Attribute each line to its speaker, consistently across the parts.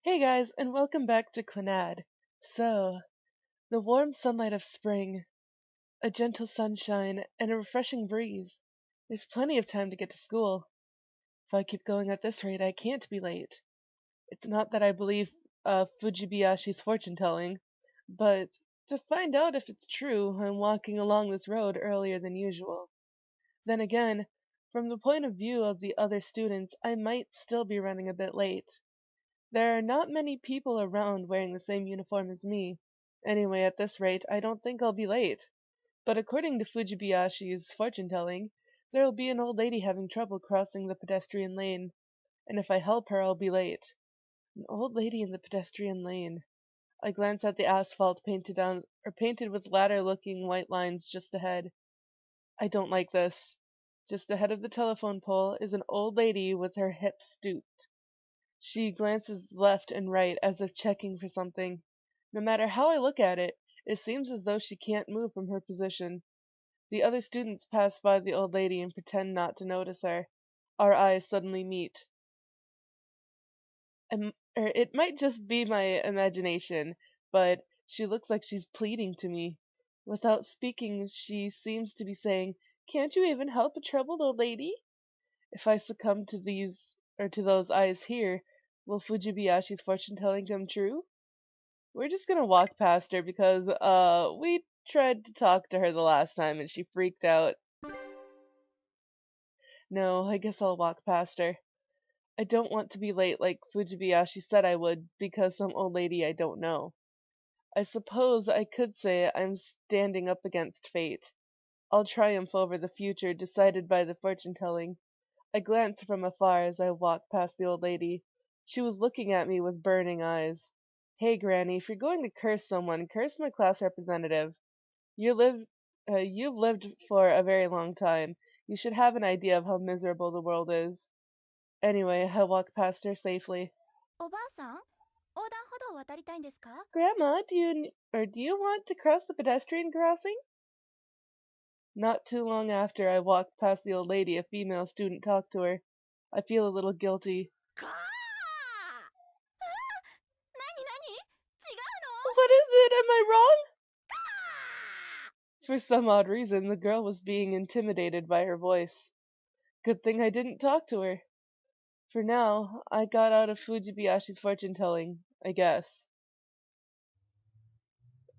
Speaker 1: Hey guys, and welcome back to Clannad. So, the warm sunlight of spring, a gentle sunshine, and a refreshing breeze. There's plenty of time to get to school. If I keep going at this rate, I can't be late. It's not that I believe Fujibayashi's fortune telling, but to find out if it's true, I'm walking along this road earlier than usual. Then again, from the point of view of the other students, I might still be running a bit late. There are not many people around wearing the same uniform as me. Anyway, at this rate, I don't think I'll be late. But according to Fujibayashi's fortune telling, there'll be an old lady having trouble crossing the pedestrian lane, and if I help her, I'll be late. An old lady in the pedestrian lane. I glance at the asphalt painted with ladder-looking white lines just ahead. I don't like this. Just ahead of the telephone pole is an old lady with her hips stooped. She glances left and right as if checking for something. No matter how I look at it, it seems as though she can't move from her position. The other students pass by the old lady and pretend not to notice her. Our eyes suddenly meet. It might just be my imagination, but she looks like she's pleading to me. Without speaking, she seems to be saying, "Can't you even help a troubled old lady?" If I succumb to those eyes here, will Fujibayashi's fortune telling come true? We're just gonna walk past her because we tried to talk to her the last time and she freaked out. No, I guess I'll walk past her. I don't want to be late like Fujibayashi said I would because some old lady I don't know. I suppose I could say I'm standing up against fate. I'll triumph over the future decided by the fortune telling. I glance from afar as I walk past the old lady. She was looking at me with burning eyes. "Hey, Granny, if you're going to curse someone, curse my class representative. You've lived for a very long time. You should have an idea of how miserable the world is." Anyway, I walk past her safely.
Speaker 2: おばあさん、横断歩道を渡りたいんですか？
Speaker 1: "Grandma, do you want to cross the pedestrian crossing?" Not too long after I walked past the old lady, a female student talked to her. I feel a little guilty.
Speaker 2: かー！何？違うの？
Speaker 1: What is it? Am I wrong? For some odd reason, the girl was being intimidated by her voice. Good thing I didn't talk to her. For now, I got out of Fujibayashi's fortune telling, I guess.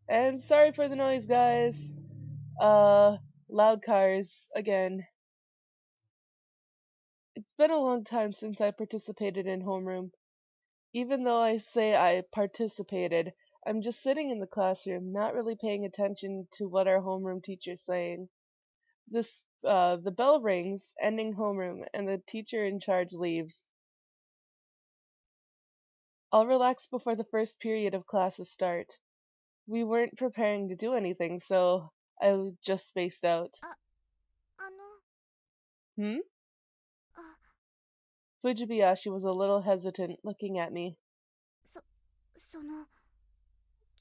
Speaker 1: And sorry for the noise, guys. Loud cars again. It's been a long time since I participated in homeroom. Even though I say I participated, I'm just sitting in the classroom, not really paying attention to what our homeroom teacher's saying. The bell rings, ending homeroom, and the teacher in charge leaves. I'll relax before the first period of classes start. We weren't preparing to do anything, so I just spaced out.
Speaker 2: あ、
Speaker 1: Hmm?
Speaker 2: あ、
Speaker 1: Fujibayashi was a little hesitant, looking at me.
Speaker 2: その、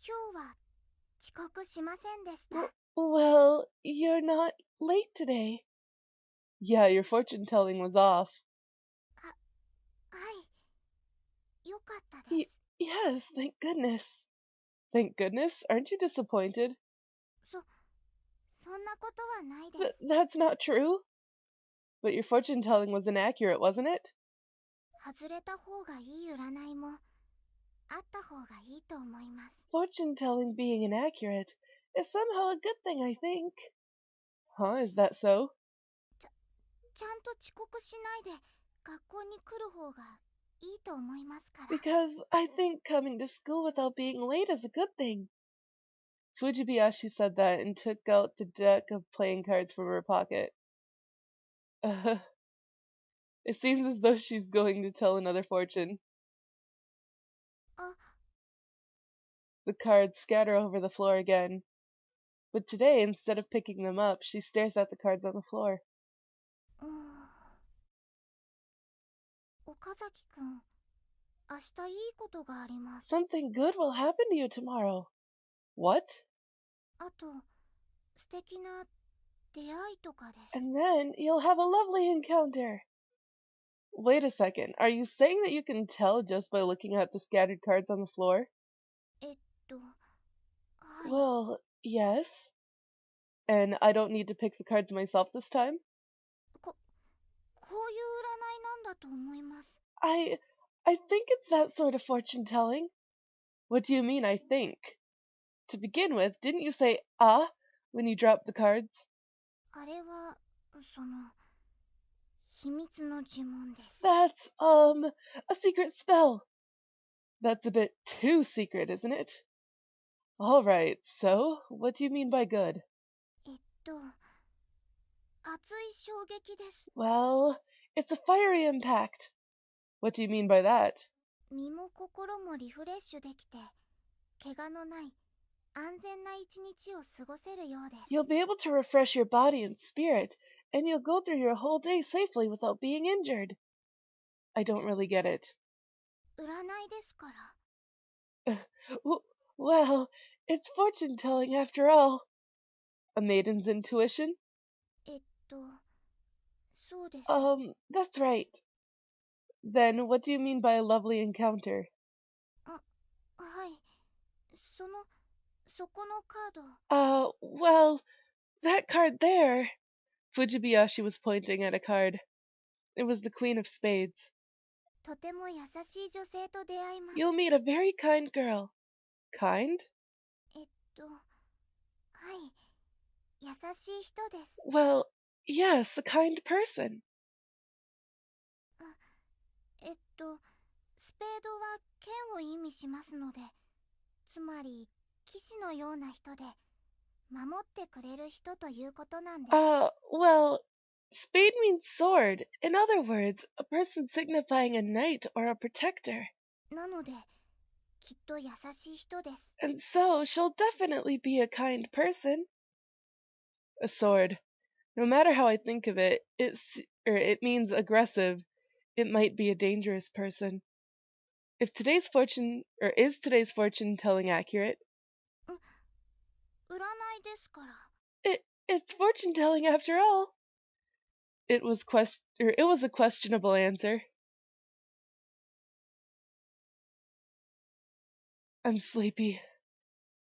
Speaker 2: 今日は遅刻しませんでした。
Speaker 1: Well, you're not late today. Yeah, your fortune telling was off.
Speaker 2: はい。よかったで
Speaker 1: Y
Speaker 2: す。
Speaker 1: yes, thank goodness. Thank goodness? Aren't you disappointed?
Speaker 2: そんなことはないです。
Speaker 1: That's not true. But your fortune telling was inaccurate, wasn't it?
Speaker 2: 外れた方がいい占いもあった方がいいと思います。
Speaker 1: Fortune telling being inaccurate is somehow a good thing, I think. Huh, is that so?
Speaker 2: ちゃんと遅刻しないで学校に来る方がいいと思いますから。
Speaker 1: Because I think coming to school without being late is a good thing. Fujibayashi said that and took out the deck of playing cards from her pocket. It seems as though she's going to tell another fortune.
Speaker 2: あ、
Speaker 1: The cards scatter over the floor again. But today, instead of picking them up, she stares at the cards on the floor.
Speaker 2: 岡崎くん、明日いいことがあります。
Speaker 1: Something good will happen to you tomorrow. What?
Speaker 2: あと、素敵な出会いとかです。
Speaker 1: And then you'll have a lovely encounter. Wait a second. Are you saying that you can tell just by looking at the scattered cards on the floor?
Speaker 2: えっと、はい。
Speaker 1: Well, yes. And I don't need to pick the cards myself this time?
Speaker 2: こういう占いなんだと思います。
Speaker 1: I I think it's that sort of fortune telling. What do you mean, I think? To begin with, didn't you say when you dropped the cards?
Speaker 2: あれは、秘密の呪文です。
Speaker 1: That's, a secret spell. That's a bit too secret, isn't it? Alright, so, what do you mean by good?
Speaker 2: 熱い衝撃です。
Speaker 1: Well, it's a fiery impact. What do you mean by that?
Speaker 2: 身も心もリフレッシュできて、怪我のない安全な一日を過ごせるようです。
Speaker 1: You'll be able to refresh your body and spirit, and you'll go through your whole day safely without being injured. I don't really get it.
Speaker 2: 占いですから。
Speaker 1: Well, it's fortune telling after all. A maiden's intuition?
Speaker 2: そうです。
Speaker 1: That's right. Then what do you mean by a lovely encounter?
Speaker 2: はい。そこのカード。
Speaker 1: Well, that card there. Fujibayashi was pointing at a card. It was the Queen of Spades.
Speaker 2: とても優しい女性と出会います。
Speaker 1: You'll meet a very kind girl. Kind?
Speaker 2: はい。優しい人です。
Speaker 1: Well, yes, a kind person.
Speaker 2: スペードは剣を意味しますので、つまり騎士のような人で、守ってくれる人ということなんです。
Speaker 1: Well, spade means sword. In other words, a person signifying a knight or a protector.
Speaker 2: なので、きっと優しい人です。
Speaker 1: And so she'll definitely be a kind person. A sword. No matter how I think of it, it means aggressive. It might be a dangerous person. Is today's fortune telling accurate?
Speaker 2: 占いですから。
Speaker 1: It's fortune telling after all. It was a questionable answer. I'm sleepy.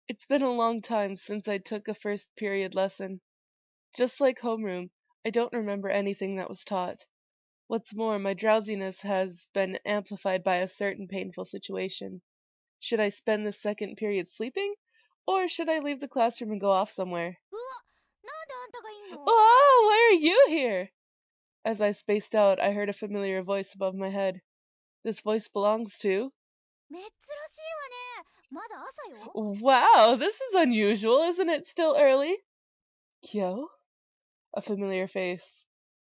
Speaker 1: It's been a long time since I took a first period lesson. Just like homeroom, I don't remember anything that was taught. What's more, my drowsiness has been amplified by a certain painful situation. Should I spend the second period sleeping? Or should I leave the classroom and go off somewhere?
Speaker 2: うわ、なんであんたがいんの？
Speaker 1: Oh, why are you here? As I spaced out, I heard a familiar voice above my head. This voice belongs to...
Speaker 2: 珍しいわね。まだ朝よ。
Speaker 1: Wow, this is unusual. Isn't it still early? Kyou? A familiar face.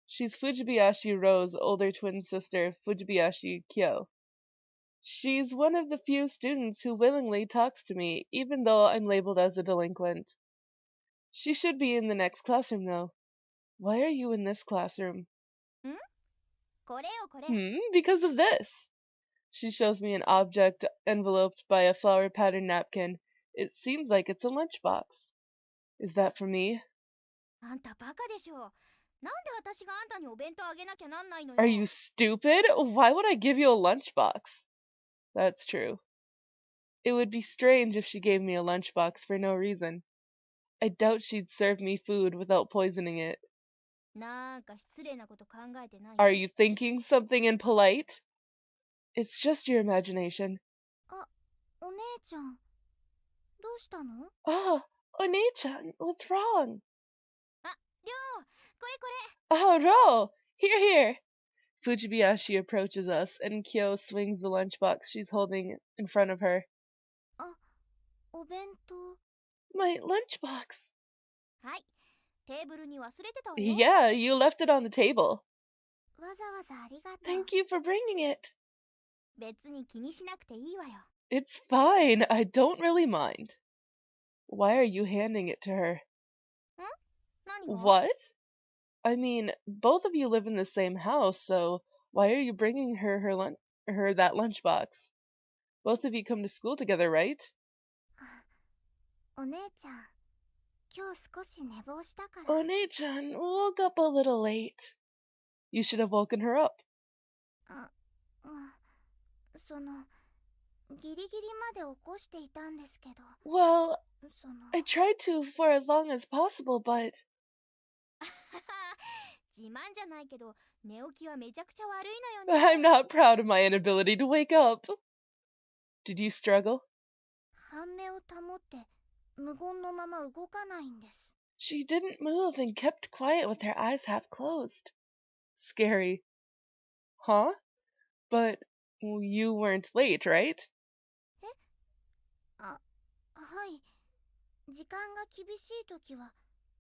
Speaker 1: She's Fujibayashi Ro's older twin sister, Fujibayashi Kyou. She's one of the few students who willingly talks to me, even though I'm labeled as a delinquent. She should be in the next classroom, though. Why are you in this classroom?
Speaker 2: これよこれ。
Speaker 1: Because of this. She shows me an object enveloped by a flower-patterned napkin. It seems like it's a lunchbox. Is that for me?
Speaker 2: あんたバカでしょ。なんで私があんたにお弁当あげなきゃなんないのよ。
Speaker 1: Are you stupid? Why would I give you a lunchbox? That's true. It would be strange if she gave me a lunchbox for no reason. I doubt she'd serve me food without poisoning it.
Speaker 2: なんか失礼なこと考えてない？
Speaker 1: Are you thinking something impolite? It's just your imagination.
Speaker 2: お姉ちゃん、どうしたの？
Speaker 1: Oh, Oni-chan, what's wrong?
Speaker 2: あ、りょう、これこれ。
Speaker 1: Oh, Ro! Here, here! Fujibayashi approaches us, and Kyo swings the lunchbox she's holding in front of her.
Speaker 2: お弁当。
Speaker 1: My lunchbox!
Speaker 2: はい、テーブルに忘れてたわよ。
Speaker 1: Yeah, you left it on the table.
Speaker 2: わざわざありがとう。
Speaker 1: Thank you for bringing it.
Speaker 2: 別に気にしなくていいわよ。
Speaker 1: It's fine. I don't really mind. Why are you handing it to her?
Speaker 2: 何が？
Speaker 1: What? I mean, both of you live in the same house, so why are you bringing her that lunchbox? Both of you come to school together, right?
Speaker 2: お姉ちゃん、今日少し寝坊したから。
Speaker 1: Oni-chan woke up a little late. You should have woken her up.
Speaker 2: あ、その、ギリギリまで起こしていたんですけど、
Speaker 1: Well,
Speaker 2: その、
Speaker 1: I tried to for as long as possible, but
Speaker 2: 自慢じゃないけど、寝起きはめちゃくちゃ悪いのよ
Speaker 1: I'm
Speaker 2: ね。
Speaker 1: not proud of my inability to wake up. Did you struggle?
Speaker 2: 半目を保って無言のまま動かないんです。
Speaker 1: She didn't move and kept quiet with her eyes half closed. Scary. Huh? But you weren't late, right?
Speaker 2: あ、はい。時間が厳しい時は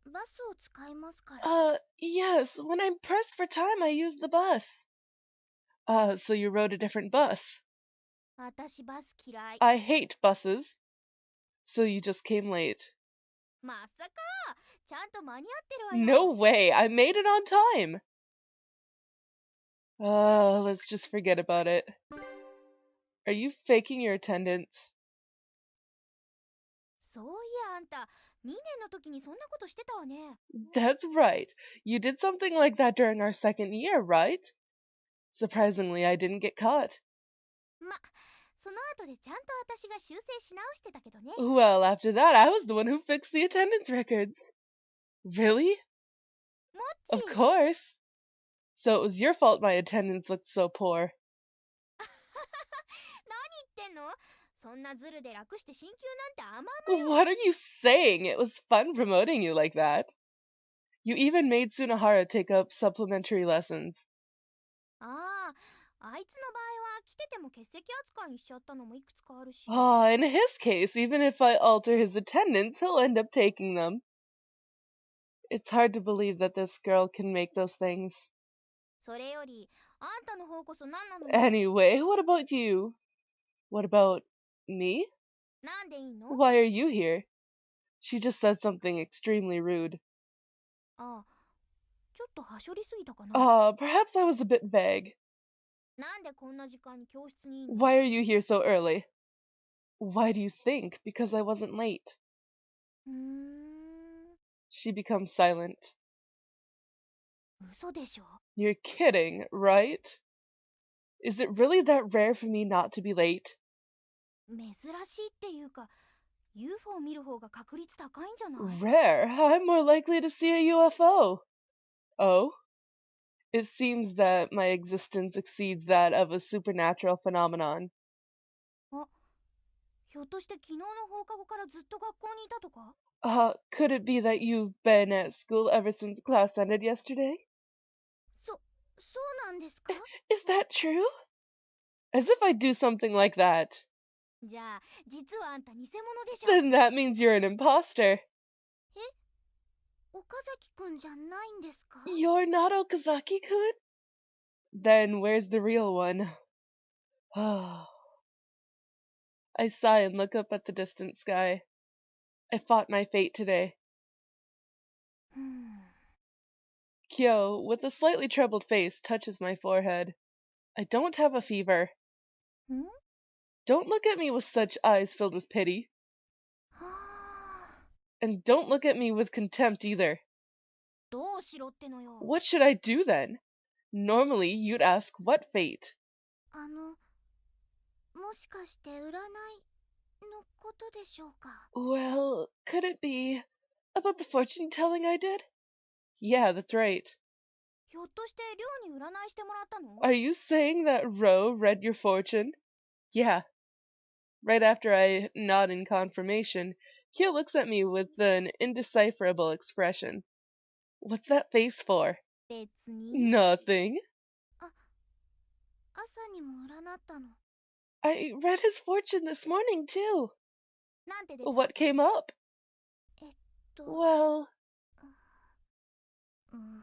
Speaker 2: バスを使いますから。
Speaker 1: Yes, when I'm pressed for time, I use the bus. So you rode a different bus.
Speaker 2: 私バス嫌い。
Speaker 1: I hate buses. So you just came late.
Speaker 2: まさか、ちゃんと間に合ってるわ
Speaker 1: No
Speaker 2: よ。
Speaker 1: way, I made it on time. Let's just forget about it. Are you faking your attendance?
Speaker 2: そういや、あんた2年の時にそんなことしてたわね。
Speaker 1: That's right. You did something like that during our second year, right? Surprisingly, I didn't get caught.
Speaker 2: ま、その後でちゃんと私が修正し直してたけどね。
Speaker 1: Well, after that, I was the one who fixed the attendance records. Really?
Speaker 2: もっ
Speaker 1: Of
Speaker 2: ち
Speaker 1: course. So it was your fault my attendance looked so poor.
Speaker 2: 何言ってんの？そんなズルで楽して進級なんて甘々よ。
Speaker 1: What are you saying? It was fun promoting you like that. You even made Sunahara take up supplementary lessons.
Speaker 2: ああ、あいつの場合は来てても欠席扱いにしちゃったのもいくつかあるし。
Speaker 1: In his case, even if I alter his attendance, he'll end up taking them. It's hard to believe that this girl can make those things.
Speaker 2: それより、あんたの方こそ何なのよ。
Speaker 1: Anyway, what about you? What about me?
Speaker 2: なんでいいの？
Speaker 1: Why are you here? She just said something extremely rude.
Speaker 2: ああ、ちょっとはしょりすぎたかな。
Speaker 1: Perhaps I was a bit vague.
Speaker 2: なんでこんな時間に教室にいんの？
Speaker 1: Why are you here so early? Why do you think? Because I wasn't late.
Speaker 2: ふーん、
Speaker 1: She becomes silent.
Speaker 2: 嘘でしょ？
Speaker 1: You're kidding, right? Is it really that rare for me not to be late?
Speaker 2: 珍しいっていうか、UFO 見る方が確率高いんじゃない？
Speaker 1: Rare? I'm more likely to see a UFO. Oh? It seems that my existence exceeds that of a supernatural phenomenon.
Speaker 2: あ、ひょっとして昨日の放課後からずっと学校にいたとか？
Speaker 1: Could it be that you've been at school ever since class ended yesterday?
Speaker 2: そうなんですか？
Speaker 1: Is that true? As if I'd do something like that.
Speaker 2: じゃあ、実はあんた偽物でしょ？
Speaker 1: Then that means you're an imposter.
Speaker 2: 岡崎くんじゃないんですか？
Speaker 1: You're not Okazaki-kun? Then where's the real one? I sigh and look up at the distant sky. I fought my fate today.
Speaker 2: ふん。
Speaker 1: Kyou, with a slightly troubled face, touches my forehead. I don't have a fever.
Speaker 2: ん？
Speaker 1: Don't look at me with such eyes filled with pity.
Speaker 2: はあ。
Speaker 1: And don't look at me with contempt either.
Speaker 2: どうしろってのよ。
Speaker 1: What should I do then? Normally, you'd ask what fate?
Speaker 2: もしかして占いのことでしょうか？
Speaker 1: Well, could it be about the fortune telling I did? Yeah, that's right.
Speaker 2: ひょっとして寮に占いしてもらったの？
Speaker 1: Are you saying that Ro read your fortune? Yeah. Right after I nod in confirmation, Kyo looks at me with an indecipherable expression. What's that face for?
Speaker 2: 別に。
Speaker 1: Nothing.
Speaker 2: 朝にも占ったの。
Speaker 1: I read his fortune this morning, too.
Speaker 2: なんて出た？
Speaker 1: What came up?
Speaker 2: えっと。
Speaker 1: Well,
Speaker 2: うん。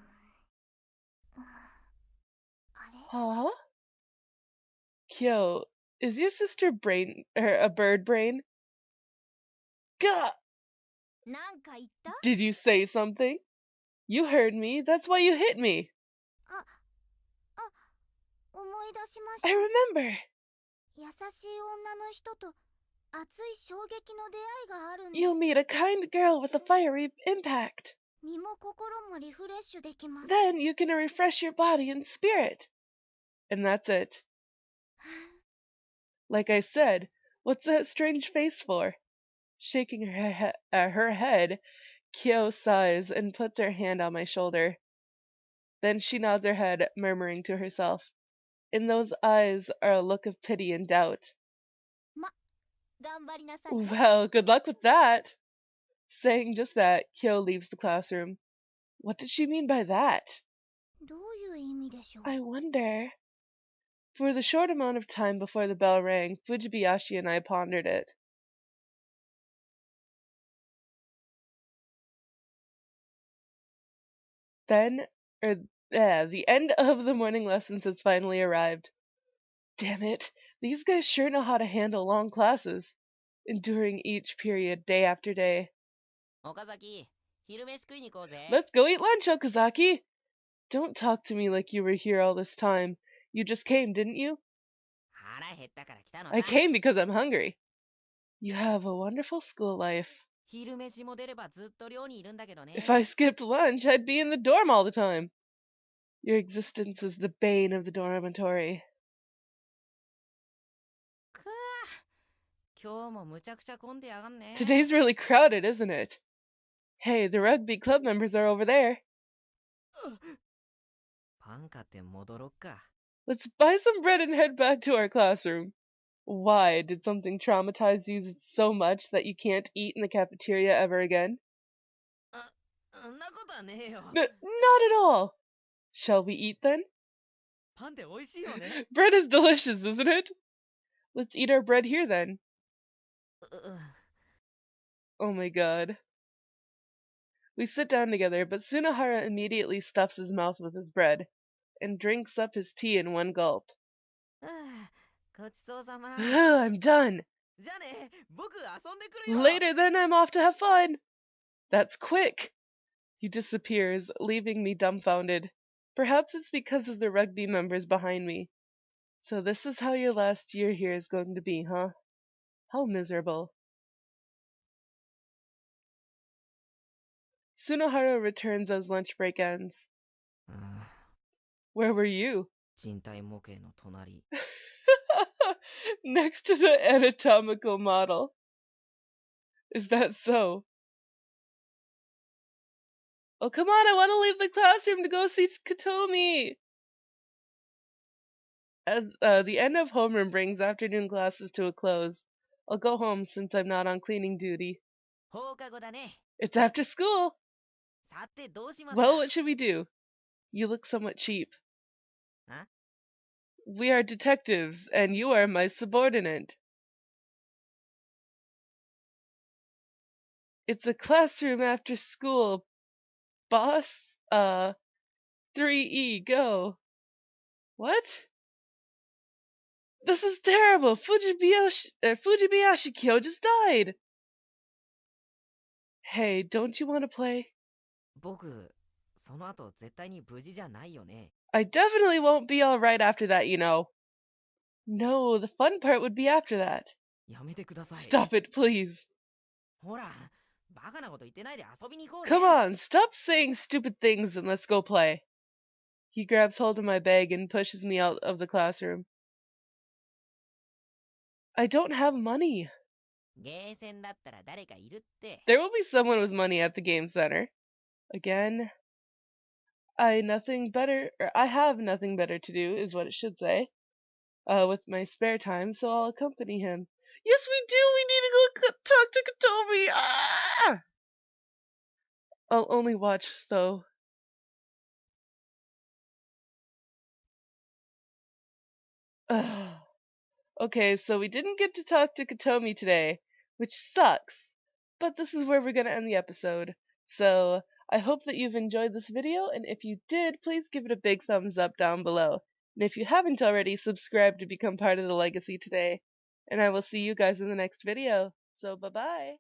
Speaker 2: あれ？
Speaker 1: huh? Kyo, is your sister a bird brain? Gah!
Speaker 2: なんか言った？
Speaker 1: Did you say something? You heard me. That's why you hit me.
Speaker 2: 思い出しました。
Speaker 1: I remember.
Speaker 2: 優しい女の人と熱い衝撃の出会いがあるんです。
Speaker 1: You'll meet a kind girl with a fiery impact.
Speaker 2: 身も心もリフレッシュできます。
Speaker 1: Then you can refresh your body and spirit. and that's it. Like I said, what's that strange face for? Shaking her head, Kyou sighs and puts her hand on my shoulder. Then she nods her head, murmuring to herself. In those eyes are a look of pity and doubt.
Speaker 2: ま、頑張りなさいね。
Speaker 1: Well, good luck with that. Saying just that, Kyo leaves the classroom. What did she mean by that?
Speaker 2: どういう意味でしょう。
Speaker 1: I wonder. For the short amount of time before the bell rang, Fujibayashi and I pondered it. Then, the end of the morning lessons has finally arrived. Damn it, these guys sure know how to handle long classes, enduring each period day after day.
Speaker 3: 岡崎、昼飯食いに行こうぜ。
Speaker 1: Let's go eat lunch, Okazaki! Don't talk to me like you were here all this time. You just came, didn't you?
Speaker 3: 腹減ったから来たのさ。
Speaker 1: I came because I'm hungry. You have a wonderful school life.
Speaker 3: 昼飯も出ればずっと寮にいるんだけどね。
Speaker 1: If I skipped lunch, I'd be in the dorm all the time. Your existence is the bane of the dormitory.
Speaker 3: くわ、今日もむちゃくちゃ混んでやがんね。
Speaker 1: Today's really crowded, isn't it? Hey, the rugby club members are over there.
Speaker 3: パン買って戻ろっか。
Speaker 1: Let's buy some bread and head back to our classroom. Why? Did something traumatize you so much that you can't eat in the cafeteria ever again?
Speaker 3: そんなことはねえよ。
Speaker 1: Not at all. Shall we eat then?
Speaker 3: パンって美味しいよね。
Speaker 1: Bread is delicious, isn't it? Let's eat our bread here then. Oh my god. We sit down together, but Tsunohara immediately stuffs his mouth with his bread and drinks up his tea in one gulp.
Speaker 3: ごちそうさま。
Speaker 1: I'm done.
Speaker 3: じゃあね、僕遊んでくるよ。
Speaker 1: Later then, I'm off to have fun. That's quick. He disappears, leaving me dumbfounded. Perhaps it's because of the rugby members behind me. So this is how your last year here is going to be, huh? How miserable. Tsunohara returns as lunch break ends. Where were you?
Speaker 3: 人体模型の隣。
Speaker 1: Next to the anatomical model. Is that so? Oh, come on, I want to leave the classroom to go see Kotomi! As the end of homeroom brings afternoon classes to a close, I'll go home since I'm not on cleaning duty.
Speaker 3: 放課後だね。
Speaker 1: It's after school!
Speaker 3: さてどうしますか。
Speaker 1: Well, what should we do? You look somewhat cheap.
Speaker 3: Huh?
Speaker 1: We are detectives, and you are my subordinate. It's a classroom after school. Boss? 3E, go. What? This is terrible! Fujibayashi Kyo just died! Hey, don't you want to play?
Speaker 3: 僕、その後絶対に無事じゃないよね。
Speaker 1: I definitely won't be alright after that, you know. No, the fun part would be after that.
Speaker 3: やめてください。
Speaker 1: Stop it, please.
Speaker 3: ほら、バカなこと言ってないで遊びに行こうぜ。
Speaker 1: Come on, stop saying stupid things and let's go play. He grabs hold of my bag and pushes me out of the classroom. I don't have money.
Speaker 3: ゲーセンだったら誰かいるって。
Speaker 1: There will be someone with money at the game center. Again, I have nothing better to do, is what it should say, with my spare time, so I'll accompany him. Yes, we do! We need to go talk to Kotomi! Ah! I'll only watch, though. Okay, so we didn't get to talk to Kotomi today, which sucks, but this is where we're gonna end the episode. So, I hope that you've enjoyed this video, and if you did, please give it a big thumbs up down below. And if you haven't already, subscribe to become part of the legacy today. And I will see you guys in the next video. So, bye-bye!